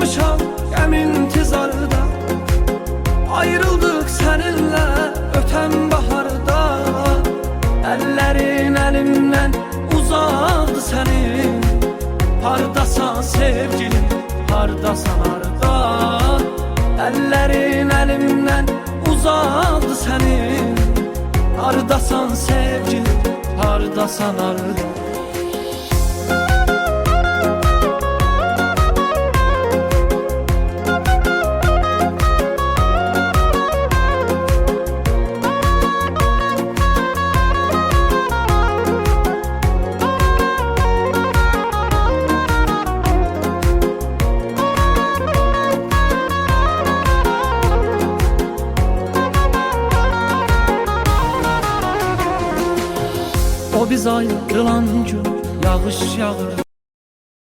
kalmışam intizarda. Ayrıldık seninle öten baharda. Ellerin elimden uzadı senin. Hardasan sevgilim, hardasan harda. Ellerin elimden uzadı senin. Hardasan sevgilim, hardasan harda. O biz ayrılan gün yağış yağır.